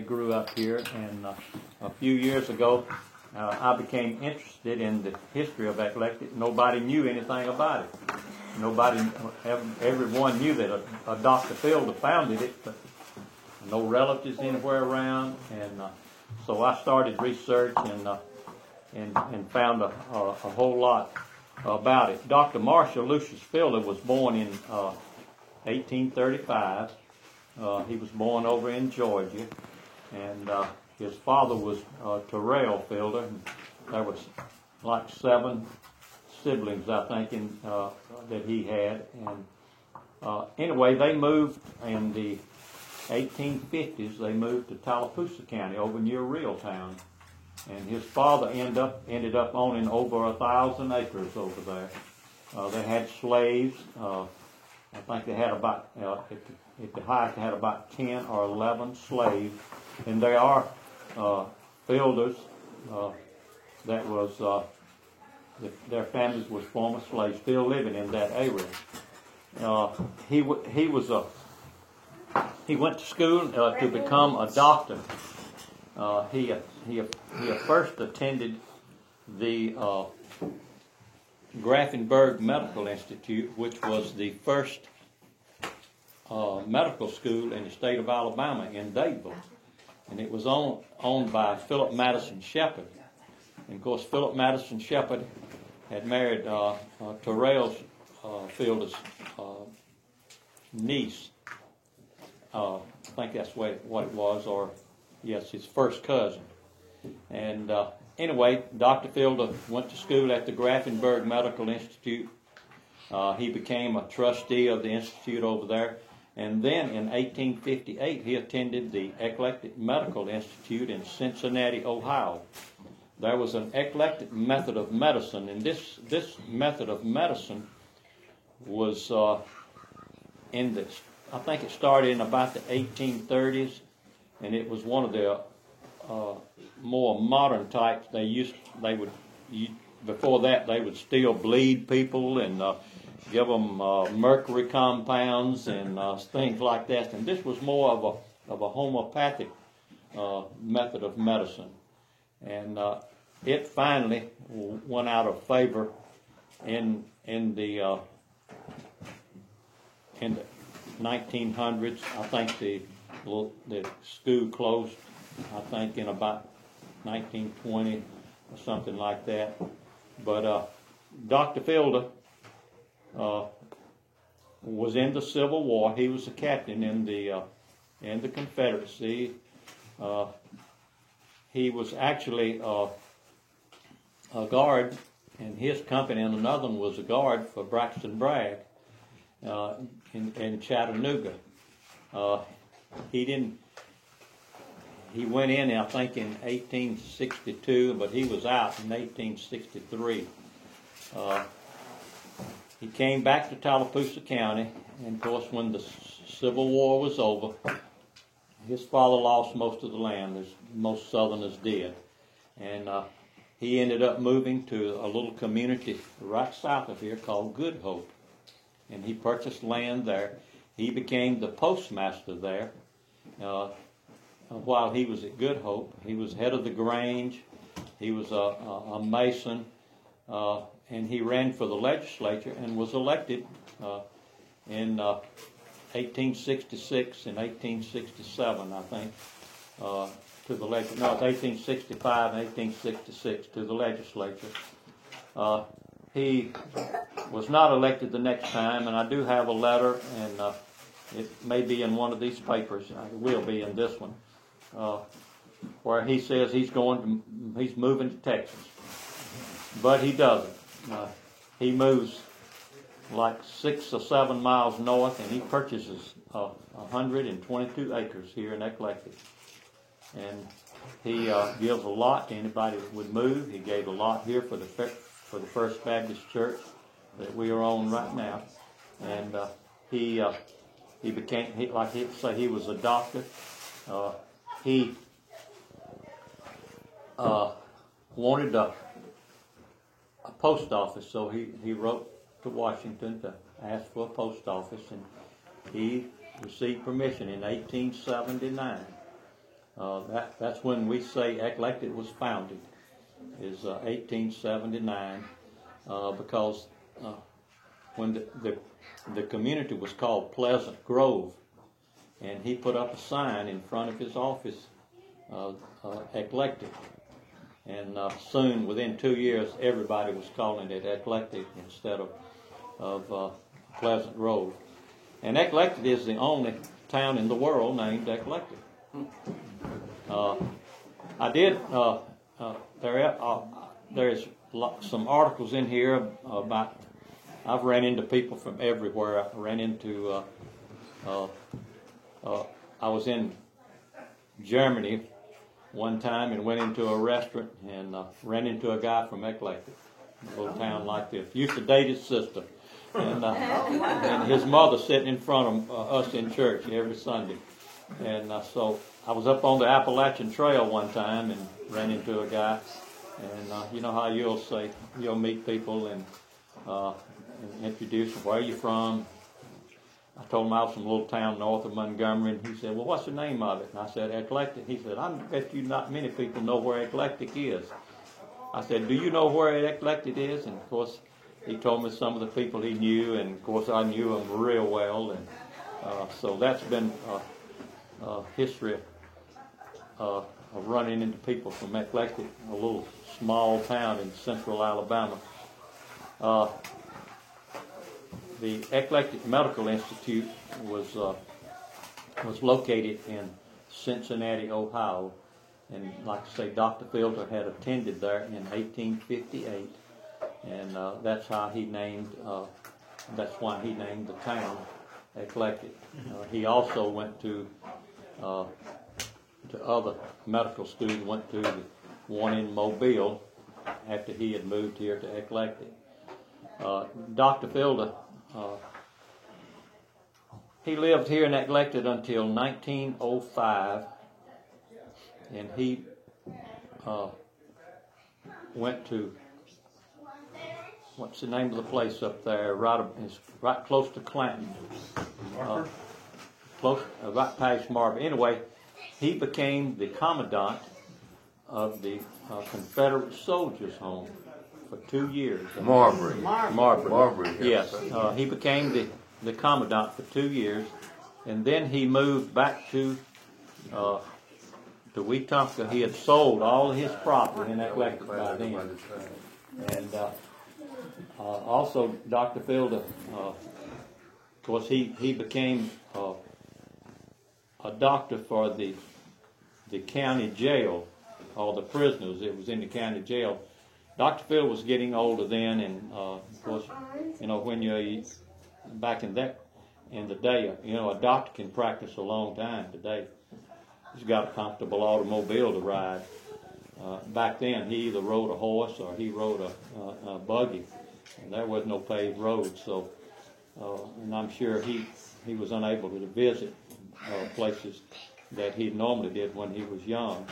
Grew up here, and a few years ago, I became interested in the history of Eclectic. Nobody knew anything about it. Everyone knew that a Dr. Fielder founded it, but no relatives anywhere around, and so I started research and found a whole lot about it. Dr. Marshall Lucius Fielder was born in 1835. He was born over in Georgia. And his father was Terrell Fielder. And there was like 7 siblings, I think, that he had. And anyway, they moved in the 1850s. They moved to Tallapoosa County over near Reeltown. And his father ended up owning over 1,000 acres over there. They had slaves. I think they had about, at the highest, they had about 10 or 11 slaves. And there are Fielders that was their families was former slaves still living in that area. He went to school to become a doctor. He first attended the Grafenberg Medical Institute, which was the first medical school in the state of Alabama in Dadeville. And it was owned by Philip Madison Shepard. And of course, Philip Madison Shepard had married Terrell Fielder's niece. I think that's what it was, or yes, his first cousin. And anyway, Dr. Fielder went to school at the Grafenberg Medical Institute. He became a trustee of the institute over there. And then in 1858, he attended the Eclectic Medical Institute in Cincinnati, Ohio. There was an eclectic method of medicine, and this method of medicine was I think it started in about the 1830s, and it was one of the more modern types. Before that, they would still bleed people and give them mercury compounds and things like that. And this was more of a homeopathic method of medicine. And it finally went out of favor in the 1900s. I think the school closed, I think, in about 1920 or something like that. But Dr. Fielder was in the Civil War. He was a captain in the Confederacy. He was actually a guard in his company, and another one was a guard for Braxton Bragg in Chattanooga. He went in, I think, in 1862, but he was out in 1863. He came back to Tallapoosa County, and of course, when the Civil War was over, his father lost most of the land, as most Southerners did. And he ended up moving to a little community right south of here called Good Hope. And he purchased land there. He became the postmaster there. While he was at Good Hope, he was head of the Grange. He was a Mason. And he ran for the legislature and was elected in 1866 and 1867, I think, to the legislature. No, it's 1865 and 1866 to the legislature. He was not elected the next time, and I do have a letter, and it may be in one of these papers. It will be in this one, where he says he's moving to Texas, but he doesn't. He moves like 6 or 7 miles north, and he purchases 122 acres here in Eclectic. And he gives a lot to anybody that would move. He gave a lot here for the First Baptist Church that we are on right now. And he became, like he say, he was a doctor. He wanted a post office, so he wrote to Washington to ask for a post office, and he received permission in 1879. That's when we say Eclectic was founded, is 1879, because when the community was called Pleasant Grove, and he put up a sign in front of his office, Eclectic. And soon, within 2 years, everybody was calling it Eclectic instead of Pleasant Grove. And Eclectic is the only town in the world named Eclectic. I did, there's some articles in here about, I've ran into people from everywhere. I ran into, I was in Germany one time and went into a restaurant and ran into a guy from Eclectic, a little town like this. Used to date his sister. And his mother sitting in front of us in church every Sunday. And so I was up on the Appalachian Trail one time and ran into a guy. And you know how you'll meet people and introduce them, where are you from? I told him I was from a little town north of Montgomery, and he said, well, what's the name of it? And I said, Eclectic. He said, I bet you not many people know where Eclectic is. I said, do you know where Eclectic is? And of course, he told me some of the people he knew, and of course I knew them real well. And so that's been history of running into people from Eclectic, a little small town in central Alabama. The Eclectic Medical Institute was located in Cincinnati, Ohio, and like I say, Dr. Fielder had attended there in 1858, and that's why he named the town Eclectic. He also went to other medical schools. Went to the one in Mobile after he had moved here to Eclectic. Dr. Fielder. He lived here in Eclectic until 1905, and he went to, what's the name of the place up there? Right close to Clanton, right past Marbury. Anyway, he became the commandant of the Confederate Soldiers' Home for 2 years. Marbury. Yes, he became the commandant for 2 years, and then he moved back to Wetumpka. He had sold all of his property in Eclectic by then, and also Dr. Fielder, of course, he became a doctor for the county jail, all the prisoners. It was in the county jail. Dr. Phil was getting older then, and of course, when you're back in the day, a doctor can practice a long time today. He's got a comfortable automobile to ride. Back then, he either rode a horse or he rode a buggy, and there was no paved road. So, and I'm sure he was unable to visit places that he normally did when he was young.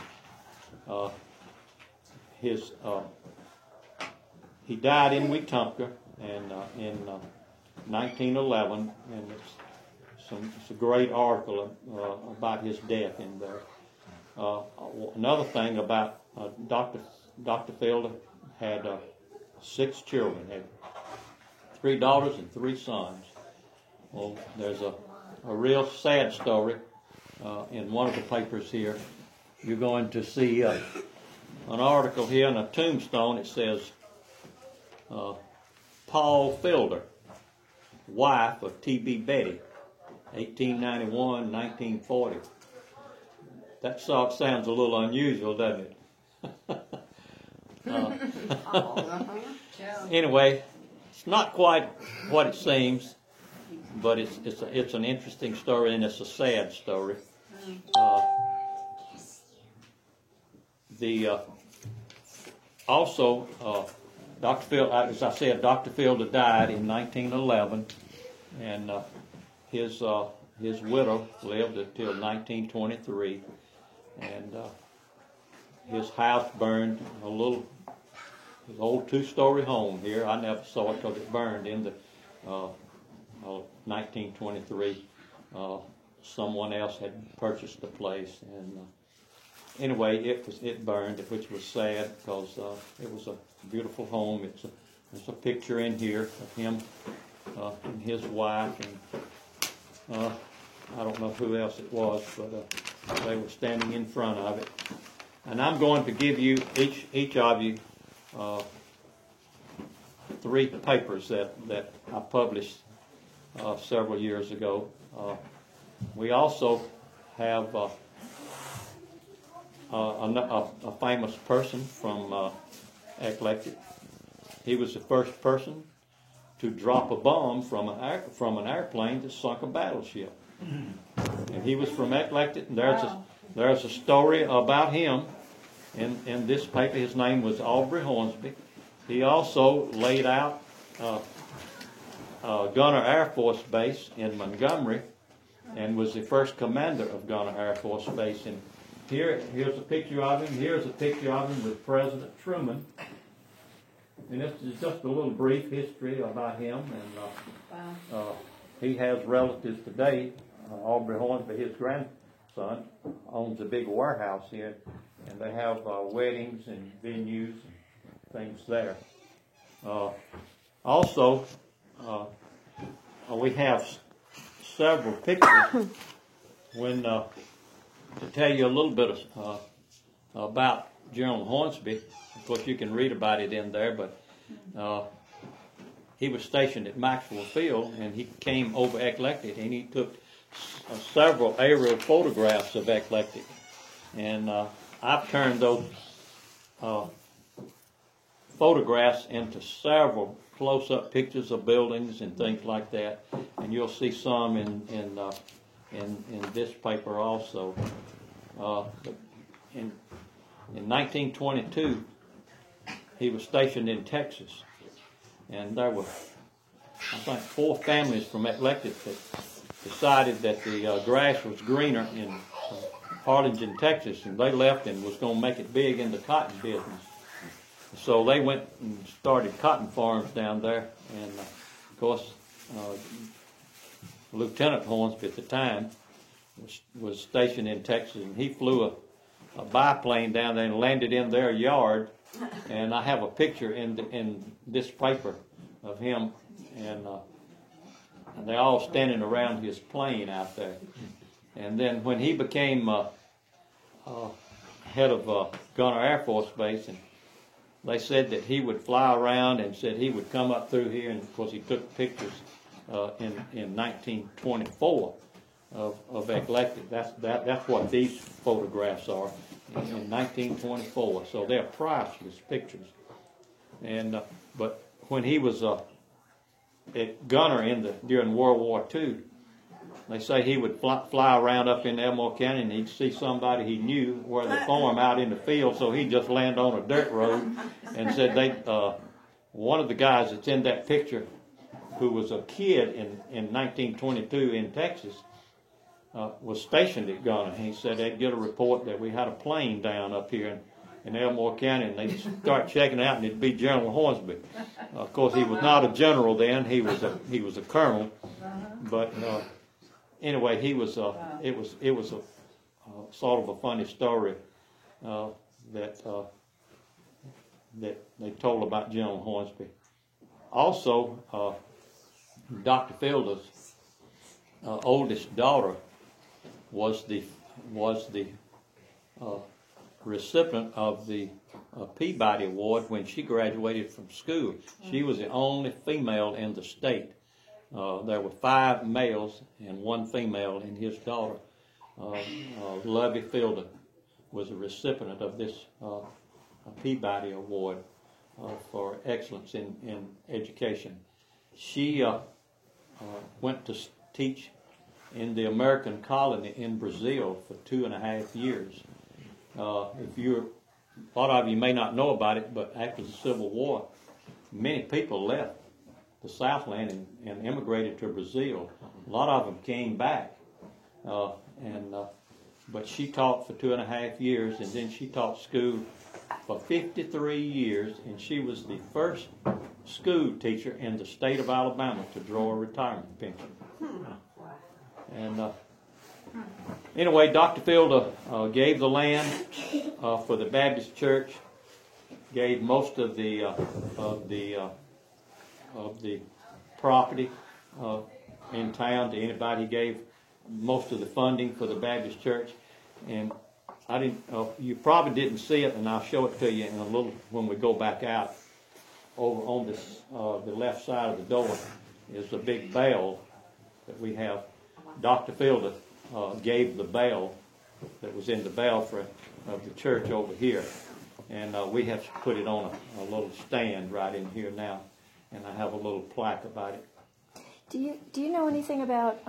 He died in Wetumpka and in 1911, and it's a great article about his death in there. Another thing about Dr. Fielder had 6 children, had 3 daughters and 3 sons. Well, there's a real sad story in one of the papers here. You're going to see an article here on a tombstone. It says, Paul Fielder, wife of T.B. Betty, 1891-1940. That sounds a little unusual, doesn't it? Anyway, it's not quite what it seems, but it's an interesting story, and it's a sad story. Dr. Fielder, as I said, Dr. Fielder died in 1911, and his widow lived until 1923, and his house burned, his old 2-story home here. I never saw it because it burned in the 1923. Someone else had purchased the place, and anyway, it burned, which was sad because it was a beautiful home. There's a picture in here of him and his wife, and I don't know who else it was, but they were standing in front of it. And I'm going to give you each of you 3 papers that I published several years ago. We also have a famous person from Eclectic. He was the first person to drop a bomb from an airplane that sunk a battleship. And he was from Eclectic, and there's a story about him in this paper. His name was Aubrey Hornsby. He also laid out Gunner Air Force Base in Montgomery and was the first commander of Gunner Air Force Base. And here's a picture of him. Here's a picture of him with President Truman. And this is just a little brief history about him. And he has relatives today. Aubrey Hornsby, his grandson, owns a big warehouse here, and they have weddings and venues and things there. Also, we have several pictures. To tell you a little bit about General Hornsby, of course you can read about it in there, but he was stationed at Maxwell Field, and he came over Eclectic, and he took several aerial photographs of Eclectic. And I've turned those photographs into several close-up pictures of buildings and things like that, and you'll see some in this paper also. In 1922, he was stationed in Texas, and there were, I think, 4 families from Eclectic that decided that the grass was greener in Harlingen, Texas, and they left and was going to make it big in the cotton business. So they went and started cotton farms down there, and of course, Lieutenant Hornsby at the time was stationed in Texas, and he flew a biplane down there and landed in their yard. And I have a picture in this paper of him, and they're all standing around his plane out there. And then when he became head of Gunner Air Force Base, and they said that he would fly around and said he would come up through here, and of course he took pictures in 1924 of Eclectic. That's what these photographs are in 1924. So they're priceless pictures. And but when he was at Gunner during World War II, they say he would fly around up in Elmore County, and he'd see somebody he knew where they farm out in the field, so he'd just land on a dirt road. And said one of the guys that's in that picture, who was a kid in 1922 in Texas, was stationed at Gunner. He said they'd get a report that we had a plane down up here in Elmore County, and they'd start checking out, and it'd be General Hornsby. Of course, he was not a general then; he was a colonel. But anyway, he was. It was a sort of a funny story that they told about General Hornsby. Also, Dr. Fielder's oldest daughter was the recipient of the Peabody Award when she graduated from school. She was the only female in the state. There were 5 males and 1 female, and his daughter, Lovey Fielder, was a recipient of this Peabody Award for excellence in education. She went to teach in the American colony in Brazil for 2.5 years. A lot of you may not know about it, but after the Civil War, many people left the Southland and immigrated to Brazil. A lot of them came back, but she taught for 2.5 years, and then she taught school for 53 years, and she was the first school teacher in the state of Alabama to draw a retirement pension. And anyway, Dr. Fielder gave the land for the Baptist Church, gave most of the property in town to anybody. He gave most of the funding for the Baptist Church, and I didn't. You probably didn't see it, and I'll show it to you in a little when we go back out. Over on this the left side of the door is a big bell that we have. Dr. Fielder gave the bell that was in the belfry of the church over here, and we have put it on a little stand right in here now, and I have a little plaque about it. Do you know anything about?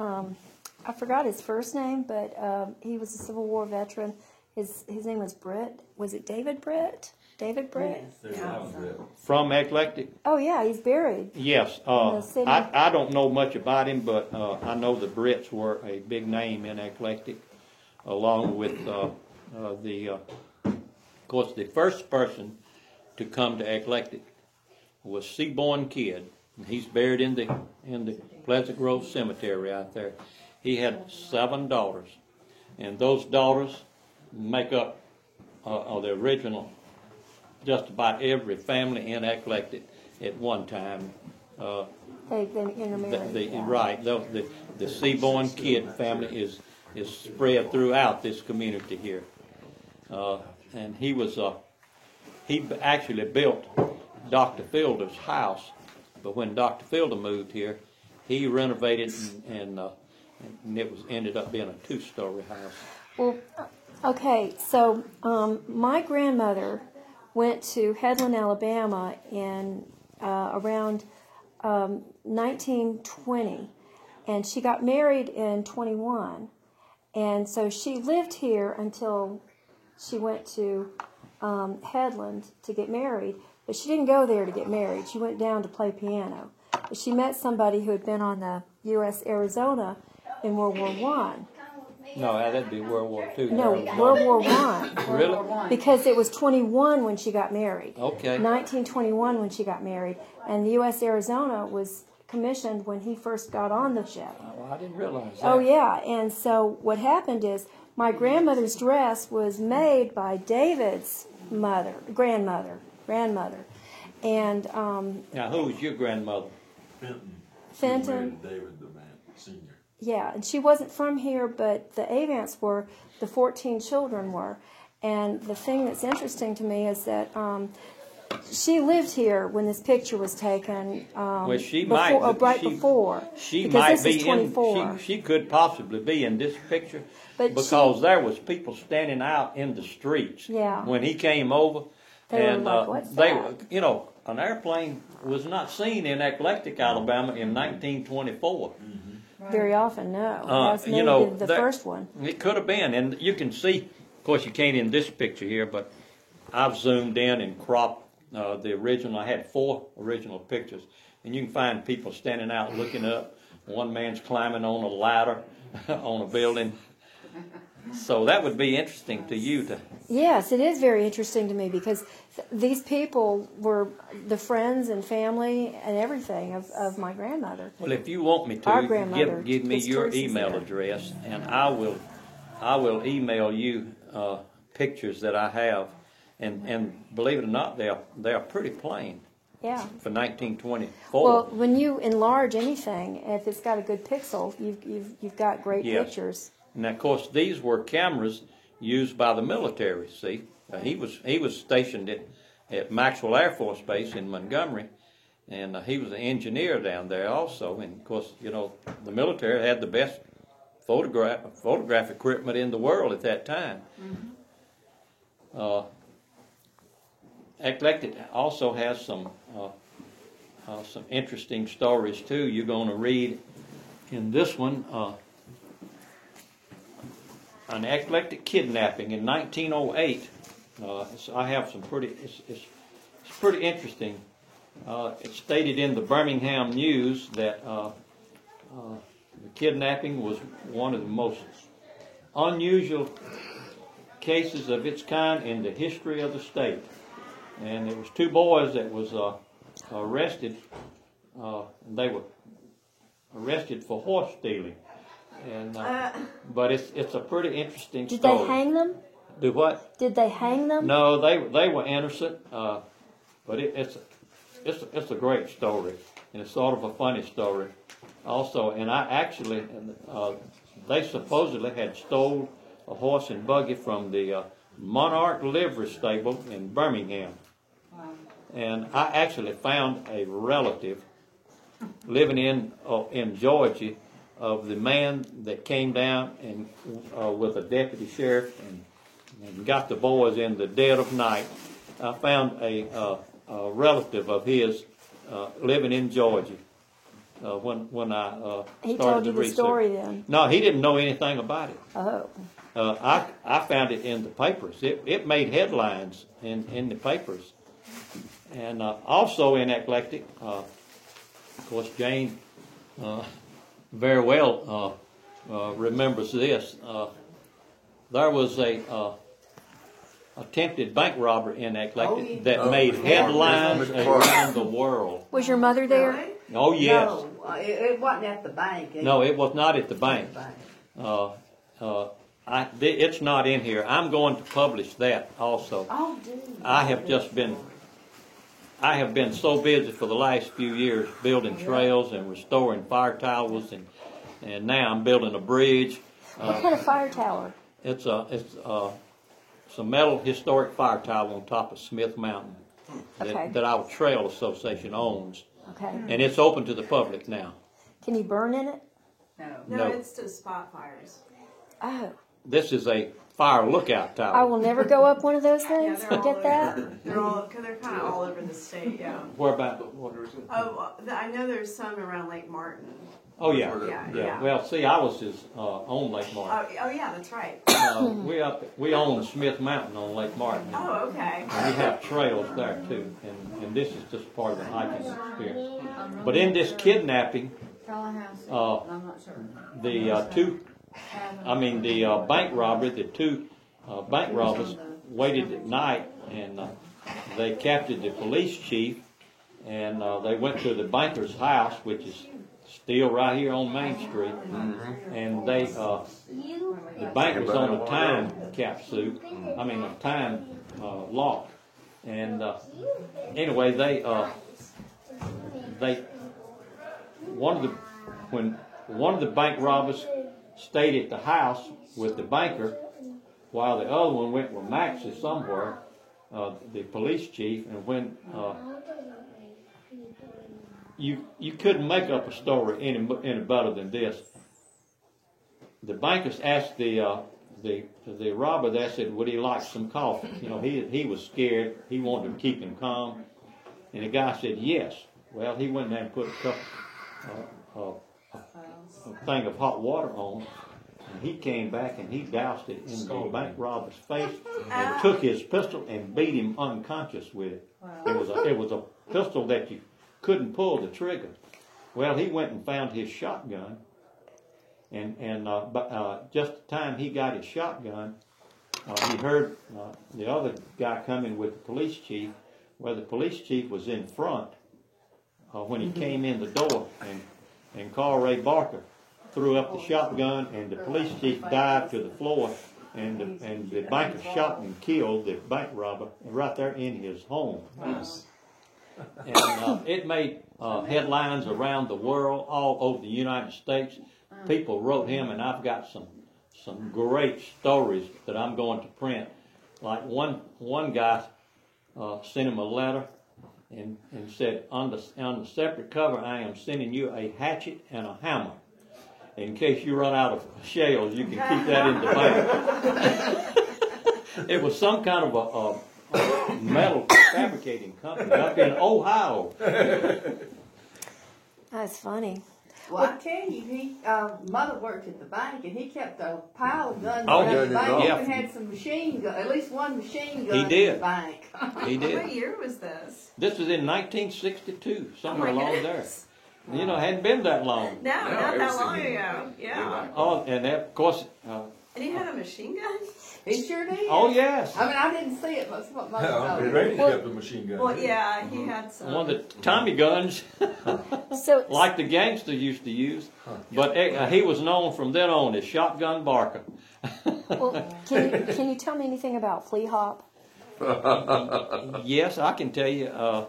I forgot his first name, but he was a Civil War veteran. His name was Britt. Was it David Britt? David Britt? Yes. From Eclectic? Oh yeah, he's buried. Yes. In the city. I don't know much about him, but I know the Britts were a big name in Eclectic, along with of course, the first person to come to Eclectic was Seaborn Kidd. He's buried in the Pleasant Grove Cemetery out there. He had 7 daughters, and those daughters make up the original. Just about every family in Eclectic at one time. They've been intermarried. Right. The Seaborn Kidd family is spread throughout this community here. And he actually built Dr. Fielder's house, but when Dr. Fielder moved here, he renovated and it ended up being a 2-story house. Well, okay, so my grandmother went to Headland, Alabama in around 1920, and she got married in 21, and so she lived here until she went to Headland to get married, but she didn't go there to get married. She went down to play piano. But she met somebody who had been on the U.S. Arizona in World War I. No, that'd be World War II. No, World War I. Really? Because it was 21 when she got married. Okay. 1921 when she got married. And the U.S. Arizona was commissioned when he first got on the ship. Well, I didn't realize that. Oh, yeah. And so what happened is my grandmother's dress was made by David's grandmother. And now, who was your grandmother? Fenton. David the man, senior. Yeah, and she wasn't from here, but the Avants were, the 14 children were. And the thing that's interesting to me is that she lived here when this picture was taken. Well, she before. She because might this be is 24. she could possibly be in this picture, But because there was people standing out in the streets. Yeah. When he came over, They were and like, "What's they that?" were, an airplane was not seen in Eclectic, Alabama, in 1924. Very often, no. That's maybe the first one. It could have been, and you can see. Of course, you can't in this picture here, but I've zoomed in and cropped the original. I had 4 original pictures, and you can find people standing out looking up. One man's climbing on a ladder on a building. So that would be interesting to you to. Yes, it is very interesting to me because these people were the friends and family and everything of my grandmother. Well, if you want me Our to, grandmother give me was your Teresa's email there. address, and I will email you pictures that I have, and believe it or not, they are pretty plain. Yeah. For 1924. Well, when you enlarge anything, if it's got a good pixel, you've got great Yes. pictures. And of course, these were cameras used by the military. See, he was stationed at Maxwell Air Force Base in Montgomery, and he was an engineer down there also. And of course, the military had the best photograph equipment in the world at that time. Eclectic also has some interesting stories too. You're going to read in this one. An eclectic kidnapping in 1908. I have some pretty. It's pretty interesting. It's stated in the Birmingham News that the kidnapping was one of the most unusual cases of its kind in the history of the state. And there was 2 boys that was arrested. They were arrested for horse stealing. And but it's a pretty interesting Did story. they hang them? Do what? Did they hang them? No, they were innocent. But it's a great story, and it's sort of a funny story, also. And I actually, they supposedly had stole a horse and buggy from the Monarch Livery Stable in Birmingham. And I actually found a relative living in Georgia of the man that came down and with a deputy sheriff and got the boys in the dead of night. I found a relative of his living in Georgia when I He started told you to the research. story then. No, he didn't know anything about it. Oh. I found it in the papers. It made headlines in the papers. And also in Eclectic, of course, Jane very well remembers this. There was a attempted bank robbery in Eclectic that made headlines around the world. Was your mother there? Really? Oh, yes. No, it wasn't at the bank. No, it was not at the bank. It's not in here. I'm going to publish that also. Oh, dude. I have been so busy for the last few years building trails and restoring fire towers, and now I'm building a bridge. What kind of fire tower? It's a metal historic fire tower on top of Smith Mountain Okay. that our trail association owns, Okay. and it's open to the public now. Can you burn in it? No, No. it's to spot fires. Oh. This is a fire lookout I tower. will never go up one of those Yeah, things. they're all Forget over. that. They're kind of all over the state. Yeah. Where about? Oh, I know there's some around Lake Martin. Oh yeah, Yeah. Well, see, I was on Lake Martin. Oh, yeah, that's right. We own Smith Mountain on Lake Martin. Oh, okay. And we have trails there too, and this is just part of the hiking experience. But in this kidnapping, the bank robbery, the two bank robbers waited at night, and they captured the police chief, and they went to the banker's house, which is still right here on Main Street, and the bank was on a time capsule, a time lock, and anyway, when one of the bank robbers stayed at the house with the banker, while the other one went with Maxie somewhere, the police chief, and when you couldn't make up a story any better than this. The bankers asked the robber, they said, would he like some coffee? You know, he was scared. He wanted to keep him calm. And the guy said, yes. Well, he went there and put a thing of hot water on. And he came back and he doused it in the bank robber's face and took his pistol and beat him unconscious with it. Wow. It was a pistol that you couldn't pull the trigger. Well, he went and found his shotgun, and just the time he got his shotgun, he heard the other guy coming with the police chief. Well, the police chief was in front when he came in the door, and Carl Ray Barker threw up the shotgun, and the police chief dived to the floor, and the banker shot and killed the bank robber right there in his home. Nice. And it made headlines around the world, all over the United States. People wrote him, and I've got some great stories that I'm going to print. Like one guy sent him a letter and said, on the separate cover, I am sending you a hatchet and a hammer. In case you run out of shells, you can keep that in the bag. It was some kind of a metal fabricating company up in Ohio. That's funny. Well, I tell you, mother worked at the bank, and he kept a pile of guns Oh, around the bank. yeah. Even had some machine gun, at least one machine gun He in did. the bank. He did. What year was this? This was in 1962, somewhere Oh my along goodness. there. You know, it hadn't been that long. No, not it that was long a- ago. Yeah. Oh, and of course, And he had a machine gun? He sure did. Oh yes. I mean, I didn't see it, but that's what most Yeah, of Randy Well- kept a machine gun. Well, too. yeah, he had some. One of the Tommy guns, So like the gangster used to use. But he was known from then on as Shotgun Barker. well, can you tell me anything about Flea Hop? Yes, I can tell you a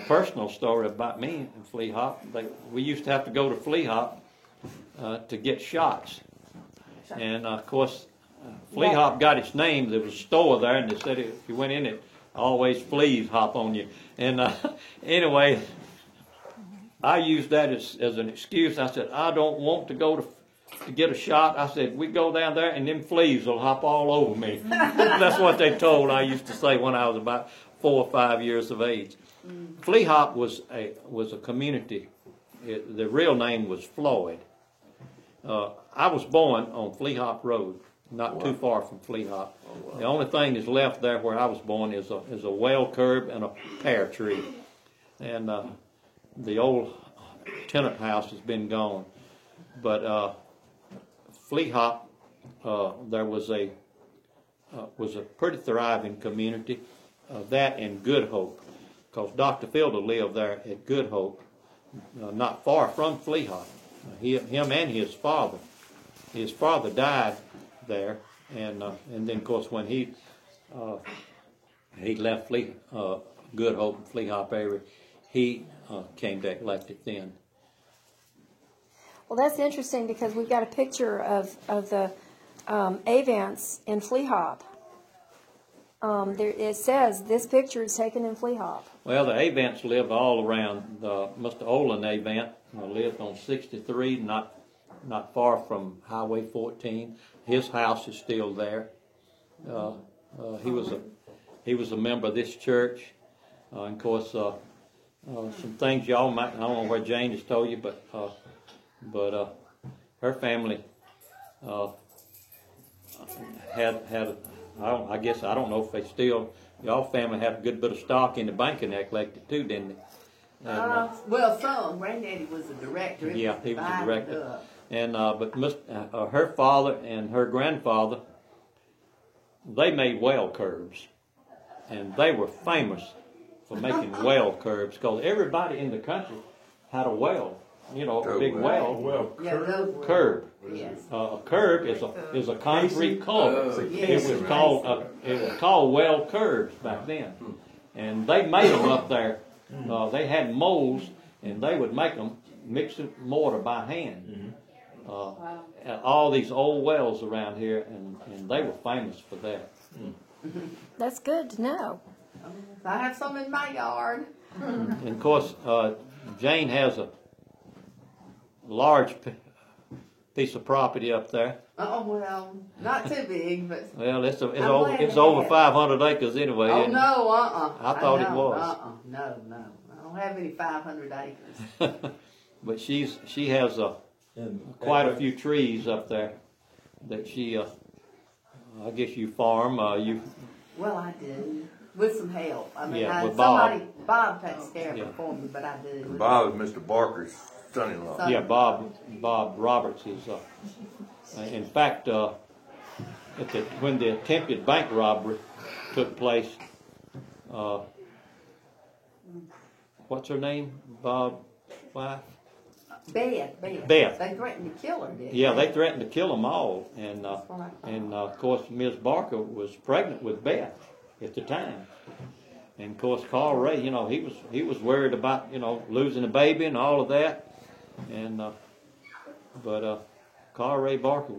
personal story about me and Flea Hop. We used to have to go to Flea Hop to get shots. And of course, Flea Hop got its name. There was a store there, and they said if you went in it, always fleas hop on you. And anyway, I used that as an excuse. I said, I don't want to go to get a shot. I said, we go down there and them fleas will hop all over me. That's what they told I used to say when I was about 4 or 5 years of age. Flea Hop was a community. The real name was Floyd. I was born on Flea Hop Road, not too far from Flea Hop. The only thing that's left there where I was born is a well curb and a pear tree. And the old tenant house has been gone. But Flea Hop, there was a pretty thriving community. That and Good Hope, because Dr. Fielder lived there at Good Hope, not far from Flea Hop. Him and his father. His father died there, and then of course when he left Good Hope, Flea Hop area, he came to Eclectic then. Well, that's interesting because we've got a picture of the Avants in Flea Hop. It says this picture is taken in Flea Hop. Well, the Avants lived all around. Mr. Olin Avant lived on 63, not far from Highway 14. His house is still there. He was a member of this church. And of course, some things y'all might, I don't know where Jane has told you, but her family had I guess I don't know if they still, y'all family had a good bit of stock in the bank in Eclectic too, didn't they? And, well, some. Granddaddy was a director. yeah, he was a divided director. up. And but her father and her grandfather, they made well curbs, and they were famous for making well curbs because everybody in the country had a well, a big well Yeah, those were. curb. Yes. A curb is a concrete culvert. Yes. It was called well curbs back then, and they made them up there. They had molds, and they would make them mix it mortar by hand. All these old wells around here, and they were famous for that. That's good to know. I have some in my yard. And of course, Jane has a large piece of property up there. Oh well, not too big, but. Well, it's glad over to over have. 500 acres anyway. Oh isn't it? no, I thought it was. No. I don't have any 500 acres. But she has quite a few trees up there that she, I guess you farm. Well, I do. With some help. I mean, Yeah, with Bob. Bob takes care of Yeah. it for me, but I do. Bob is Mr. Barker's son-in-law. Son. Yeah, Bob Roberts is. In fact, when the attempted bank robbery took place, what's her name? Bob's wife? Beth. Beth. They threatened to kill her, didn't Yeah, they threatened to kill them all, and right. of course Ms. Barker was pregnant with Beth at the time, and of course Carl Ray, he was worried about losing a baby and all of that, and but Carl Ray Barker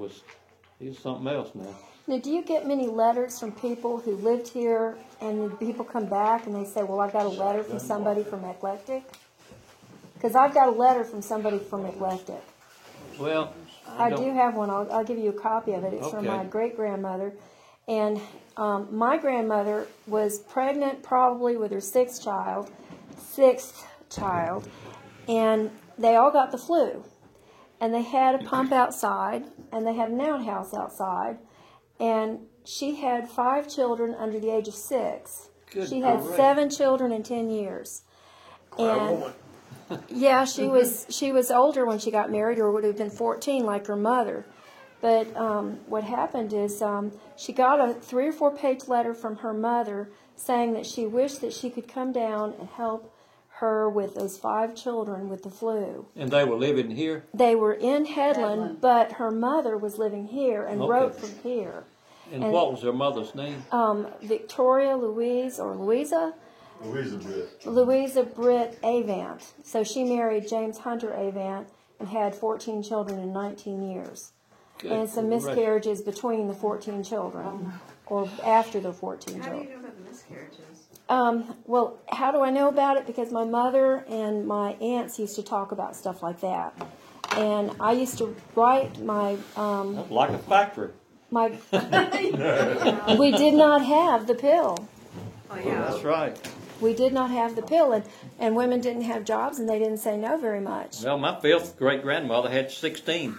he's something else now. Now, do you get many letters from people who lived here, and the people come back and they say, "Well, I got a letter from somebody from Eclectic"? Because I've got a letter from somebody from Eclectic. Well, I do have one. I'll give you a copy of it. It's from Okay. my great-grandmother. And my grandmother was pregnant probably with her sixth child. And they all got the flu. And they had a pump outside, and they had an outhouse outside. And she had 5 children under the age of 6. Good She had grief. 7 children in 10 years. And yeah, she was older when she got married, or would have been 14 like her mother. But what happened is she got a 3 or 4 page letter from her mother saying that she wished that she could come down and help her with those 5 children with the flu. And they were living here? They were in Headland, Headland. but her mother was living here and Okay. wrote from here. And what was her mother's name? Victoria Louise or Louisa? Louisa Britt Avant. So she married James Hunter Avant and had 14 children in 19 years. Good And some gracious. miscarriages between the 14 children or after the 14 How do you children. know about the miscarriages? Well, how do I know about it? Because my mother and my aunts used to talk about stuff like that. And I used to write my Like a factory. my. We did not have the pill. Oh, yeah. That's right. We did not have the pill, and women didn't have jobs, and they didn't say no very much. Well, my 5th great-grandmother had 16.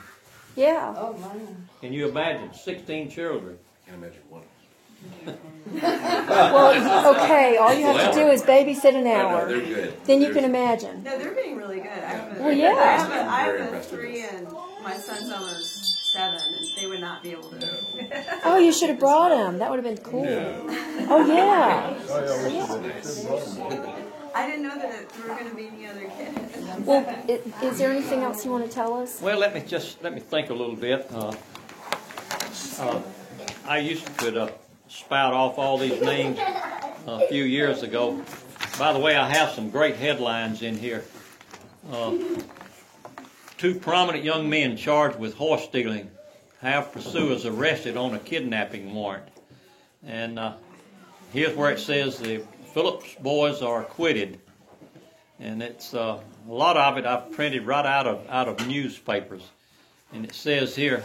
Yeah. Oh, man. Can you imagine? 16 children. Can't imagine one. Well, okay. All you have to do is babysit an hour. They're good. Then you can imagine. No, they're being really good. Well, yeah. I Very have a impressed with 3 and my son's almost 7, and they would not be able to. Oh, you should have brought him. That would have been cool. Oh yeah. I didn't know that there were going to be any other kids. Well, is there anything else you want to tell us? Well, let me think a little bit. I used to could spout off all these names a few years ago. By the way, I have some great headlines in here. 2 prominent young men charged with horse stealing have pursuers arrested on a kidnapping warrant. And here's where it says the Phillips boys are acquitted. And it's a lot of it I've printed right out of newspapers. And it says here,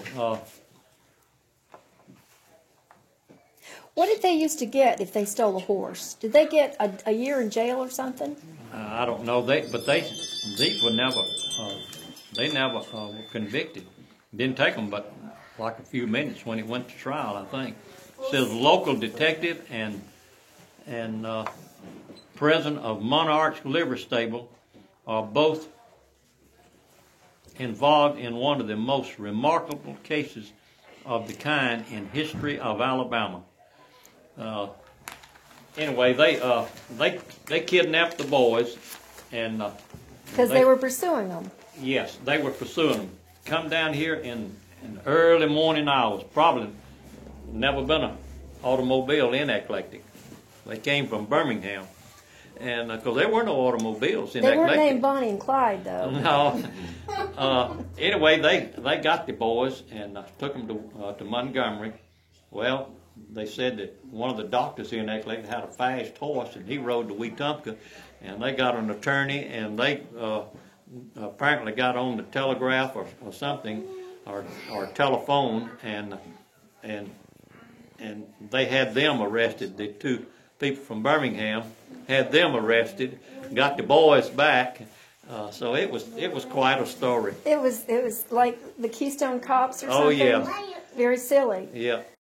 What did they used to get if they stole a horse? Did they get a year in jail or something? I don't know, these were never, they never were convicted. Didn't take them but like a few minutes when it went to trial, I think. It says local detective and president of Monarch's Livery Stable are both involved in one of the most remarkable cases of the kind in history of Alabama. Anyway, they kidnapped the boys, and Because they were pursuing them. yes, they were pursuing them. Come down here in early morning hours. Probably never been an automobile in Eclectic. They came from Birmingham, and because there were no automobiles in They Eclectic. weren't named Bonnie and Clyde, though. No. Anyway, they got the boys and took them to Montgomery. Well, they said that one of the doctors here in Eclectic had a fast horse, and he rode to Wetumpka, and they got an attorney, and they apparently got on the telegraph or something, or telephone, and they had them arrested. The 2 people from Birmingham had them arrested, got the boys back. So it was quite a story. It was like the Keystone Cops or something. Oh yeah, Very silly. yeah.